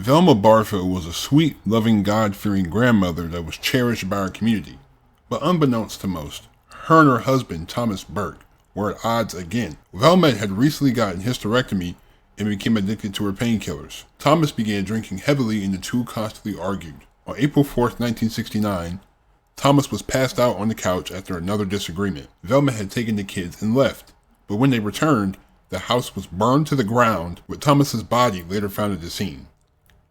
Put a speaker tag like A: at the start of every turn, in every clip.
A: Velma Barfield was a sweet, loving, God-fearing grandmother that was cherished by her community. But unbeknownst to most, her and her husband, Thomas Burke, were at odds again. Velma had recently gotten hysterectomy and became addicted to her painkillers. Thomas began drinking heavily and the two constantly argued. On April 4th, 1969, Thomas was passed out on the couch after another disagreement. Velma had taken the kids and left, but when they returned, the house was burned to the ground, with Thomas's body later found at the scene.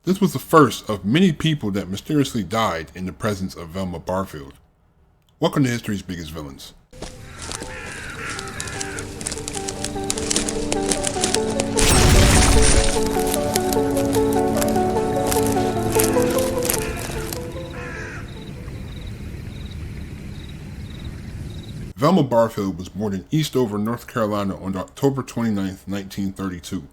A: This was the first of many people that mysteriously died in the presence of Velma Barfield. Welcome to History's Biggest Villains. Velma Barfield was born in Eastover, North Carolina on October 29, 1932.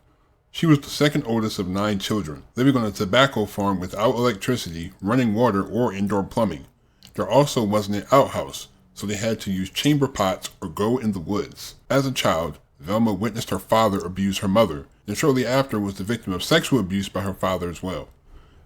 A: She was the second oldest of 9 children, living on a tobacco farm without electricity, running water, or indoor plumbing. There also wasn't an outhouse, so they had to use chamber pots or go in the woods. As a child, Velma witnessed her father abuse her mother, and shortly after was the victim of sexual abuse by her father as well.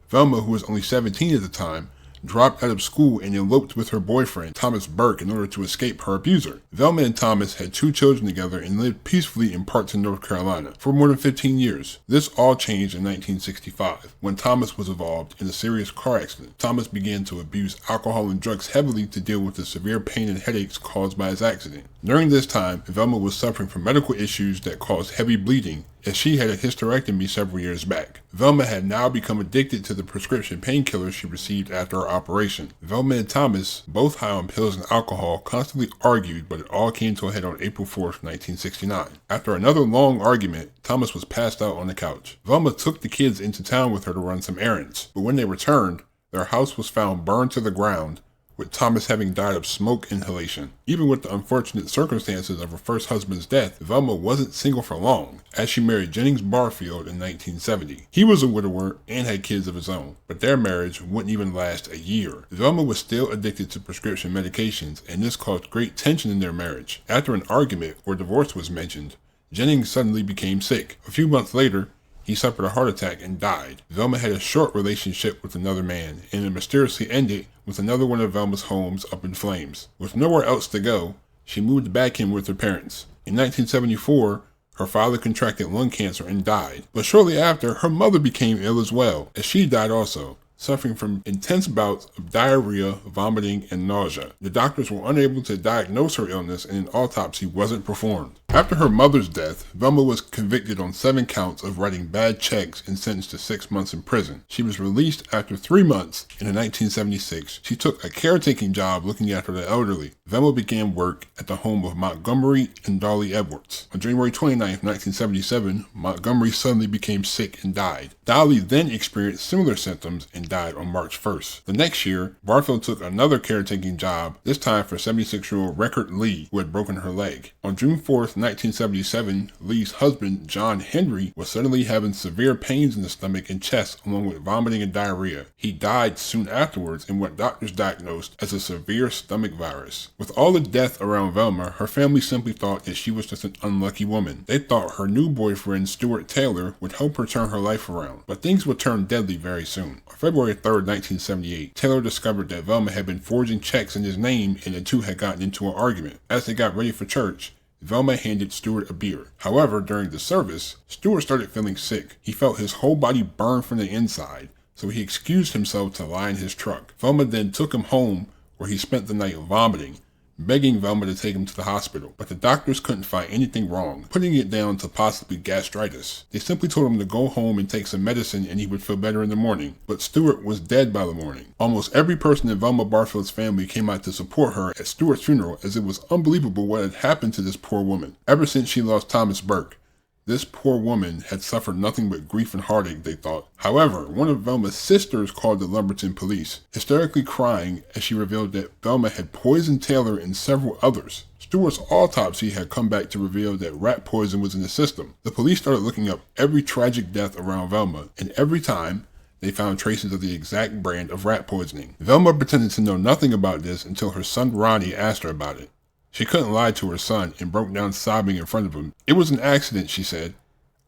A: Velma, who was only 17 at the time, dropped out of school and eloped with her boyfriend, Thomas Burke, in order to escape her abuser. Velma and Thomas had 2 children together and lived peacefully in Parkton, North Carolina, for more than 15 years. This all changed in 1965, when Thomas was involved in a serious car accident. Thomas began to abuse alcohol and drugs heavily to deal with the severe pain and headaches caused by his accident. During this time, Velma was suffering from medical issues that caused heavy bleeding, as she had a hysterectomy several years back. Velma had now become addicted to the prescription painkillers she received after her operation. Velma and Thomas, both high on pills and alcohol, constantly argued, but it all came to a head on April 4th, 1969. After another long argument, Thomas was passed out on the couch. Velma took the kids into town with her to run some errands, but when they returned, their house was found burned to the ground, with Thomas having died of smoke inhalation. Even with the unfortunate circumstances of her first husband's death, Velma wasn't single for long, as she married Jennings Barfield in 1970. He was a widower and had kids of his own, but their marriage wouldn't even last a year. Velma was still addicted to prescription medications, and this caused great tension in their marriage. After an argument where divorce was mentioned, Jennings suddenly became sick. A few months later, he suffered a heart attack and died. Velma had a short relationship with another man, and it mysteriously ended with another one of Velma's homes up in flames. With nowhere else to go, she moved back in with her parents. In 1974, her father contracted lung cancer and died. But shortly after, her mother became ill as well, as she died also, suffering from intense bouts of diarrhea, vomiting, and nausea. The doctors were unable to diagnose her illness, and an autopsy wasn't performed. After her mother's death, Velma was convicted on 7 counts of writing bad checks and sentenced to 6 months in prison. She was released after 3 months, and in 1976, she took a caretaking job looking after the elderly. Velma began work at the home of Montgomery and Dolly Edwards. On January 29, 1977, Montgomery suddenly became sick and died. Dolly then experienced similar symptoms and died on March 1st. The next year, Barfield took another caretaking job, this time for 76-year-old Record Lee, who had broken her leg. On June 4th, 1977, Lee's husband, John Henry, was suddenly having severe pains in the stomach and chest along with vomiting and diarrhea. He died soon afterwards in what doctors diagnosed as a severe stomach virus. With all the death around Velma, her family simply thought that she was just an unlucky woman. They thought her new boyfriend, Stuart Taylor, would help her turn her life around. But things would turn deadly very soon. On February 3rd, 1978, Taylor discovered that Velma had been forging checks in his name and the two had gotten into an argument. As they got ready for church, Velma handed Stuart a beer. However, during the service, Stuart started feeling sick. He felt his whole body burn from the inside, so he excused himself to lie in his truck. Velma then took him home, where he spent the night vomiting, begging Velma to take him to the hospital, but the doctors couldn't find anything wrong, putting it down to possibly gastritis. They simply told him to go home and take some medicine and he would feel better in the morning, but Stuart was dead by the morning. Almost every person in Velma Barfield's family came out to support her at Stuart's funeral, as it was unbelievable what had happened to this poor woman. Ever since she lost Thomas Burke, this poor woman had suffered nothing but grief and heartache, they thought. However, one of Velma's sisters called the Lumberton police, hysterically crying as she revealed that Velma had poisoned Taylor and several others. Stuart's autopsy had come back to reveal that rat poison was in the system. The police started looking up every tragic death around Velma, and every time, they found traces of the exact brand of rat poisoning. Velma pretended to know nothing about this until her son Ronnie asked her about it. She couldn't lie to her son and broke down sobbing in front of him. It was an accident, she said.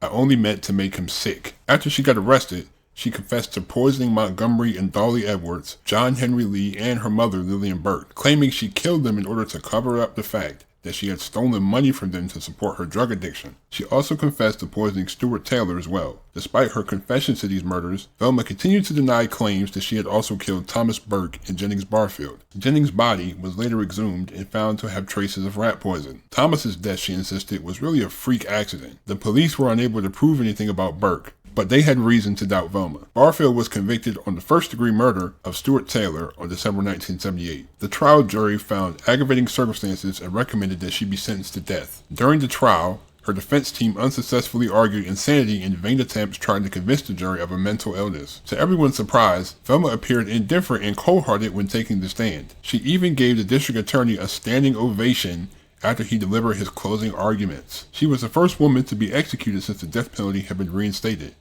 A: I only meant to make him sick. After she got arrested, She confessed to poisoning Montgomery and Dolly Edwards, John Henry Lee, and her mother, Lillian Burke, claiming she killed them in order to cover up the fact that she had stolen money from them to support her drug addiction. She also confessed to poisoning Stuart Taylor as well. Despite her confessions to these murders, Velma continued to deny claims that she had also killed Thomas Burke and Jennings Barfield. Jennings' body was later exhumed and found to have traces of rat poison. Thomas's death, she insisted, was really a freak accident. The police were unable to prove anything about Burke, but they had reason to doubt Velma. Barfield was convicted on the first-degree murder of Stuart Taylor on December 1978. The trial jury found aggravating circumstances and recommended that she be sentenced to death. During the trial, her defense team unsuccessfully argued insanity in vain attempts trying to convince the jury of a mental illness. To everyone's surprise, Velma appeared indifferent and cold-hearted when taking the stand. She even gave the district attorney a standing ovation after he delivered his closing arguments. She was the first woman to be executed since the death penalty had been reinstated.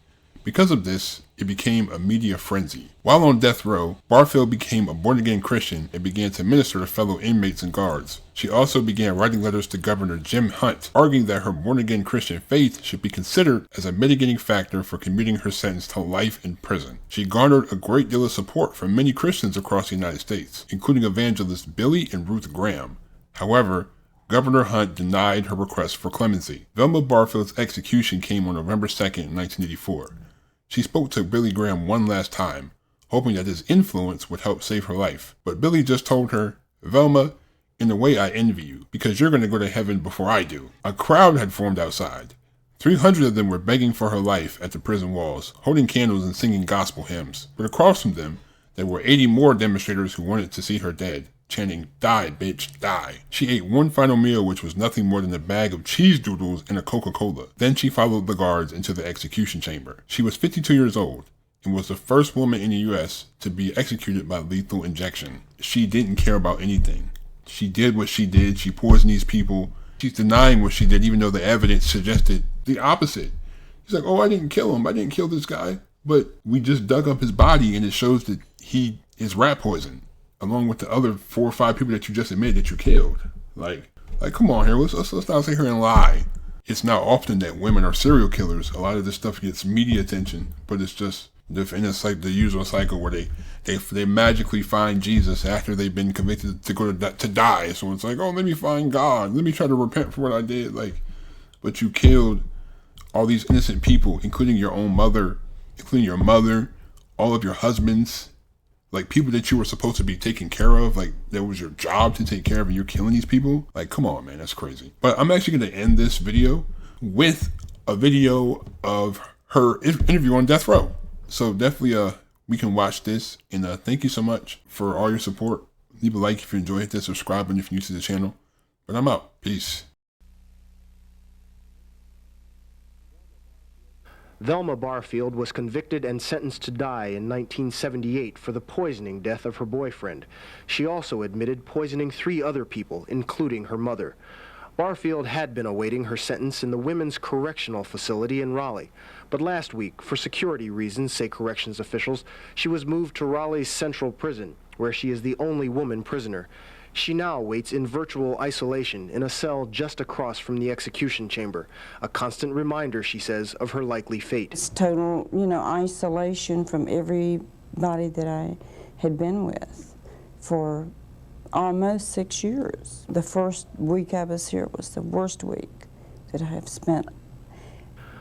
A: Because of this, it became a media frenzy. While on death row, Barfield became a born-again Christian and began to minister to fellow inmates and guards. She also began writing letters to Governor Jim Hunt, arguing that her born-again Christian faith should be considered as a mitigating factor for commuting her sentence to life in prison. She garnered a great deal of support from many Christians across the United States, including evangelists Billy and Ruth Graham. However, Governor Hunt denied her request for clemency. Velma Barfield's execution came on November 2nd, 1984. She spoke to Billy Graham one last time, hoping that his influence would help save her life. But Billy just told her, "Velma, in a way I envy you, because you're going to go to heaven before I do." A crowd had formed outside. 300 of them were begging for her life at the prison walls, holding candles and singing gospel hymns. But across from them, there were 80 more demonstrators who wanted to see her dead, chanting, "Die, bitch, die." She ate one final meal, which was nothing more than a bag of cheese doodles and a Coca-Cola. Then she followed the guards into the execution chamber. She was 52 years old and was the first woman in the U.S. to be executed by lethal injection. She didn't care about anything. She did what she did. She poisoned these people. She's denying what she did, even though the evidence suggested the opposite. She's like, "Oh, I didn't kill him. I didn't kill this guy. But we just dug up his body and it shows that he is rat poison, along with the other 4 or 5 people that you just admitted that you killed." Like come on here, let's not sit here and lie. It's not often that women are serial killers. A lot of this stuff gets media attention, but it's just, and it's like the usual cycle where they magically find Jesus after they've been convicted to die. So it's like, oh, let me find God, let me try to repent for what I did. But you killed all these innocent people, including your own mother, including your mother, all of your husbands. People that you were supposed to be taking care of, that was your job to take care of, and you're killing these people? Come on, man, that's crazy. But I'm actually going to end this video with a video of her interview on death row. So definitely, we can watch this. And thank you so much for all your support. Leave a like if you enjoyed this, subscribe if you're new to the channel. But I'm out. Peace.
B: Velma Barfield was convicted and sentenced to die in 1978 for the poisoning death of her boyfriend. She also admitted poisoning 3 other people, including her mother. Barfield had been awaiting her sentence in the Women's Correctional Facility in Raleigh. But last week, for security reasons, say corrections officials, she was moved to Raleigh's Central Prison, where she is the only woman prisoner. She now waits in virtual isolation in a cell just across from the execution chamber, a constant reminder, she says, of her likely fate.
C: It's total, isolation from everybody that I had been with for almost 6 years. The first week I was here was the worst week that I have spent.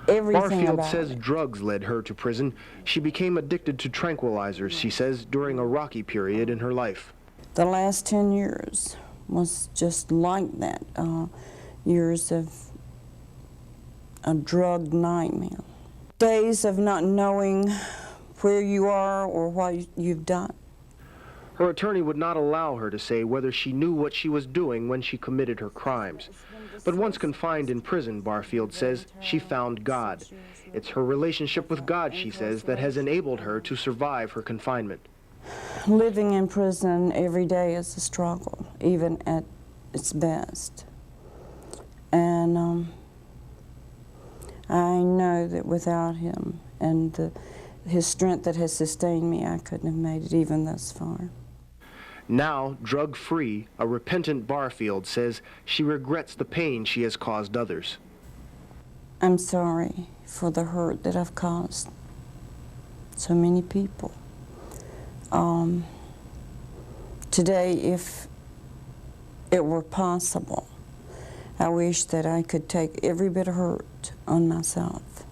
C: Everything
B: Barfield
C: about
B: says
C: it.
B: drugs led her to prison. She became addicted to tranquilizers, she says, during a rocky period in her life.
C: The last 10 years was just like that, years of a drug nightmare. Days of not knowing where you are or what you've done.
B: Her attorney would not allow her to say whether she knew what she was doing when she committed her crimes. But once confined in prison, Barfield says, she found God. It's her relationship with God, she says, that has enabled her to survive her confinement.
C: Living in prison every day is a struggle, even at its best. And I know that without him and his strength that has sustained me, I couldn't have made it even thus far.
B: Now, drug-free, a repentant Barfield says she regrets the pain she has caused others.
C: I'm sorry for the hurt that I've caused so many people. Today, if it were possible, I wish that I could take every bit of hurt on myself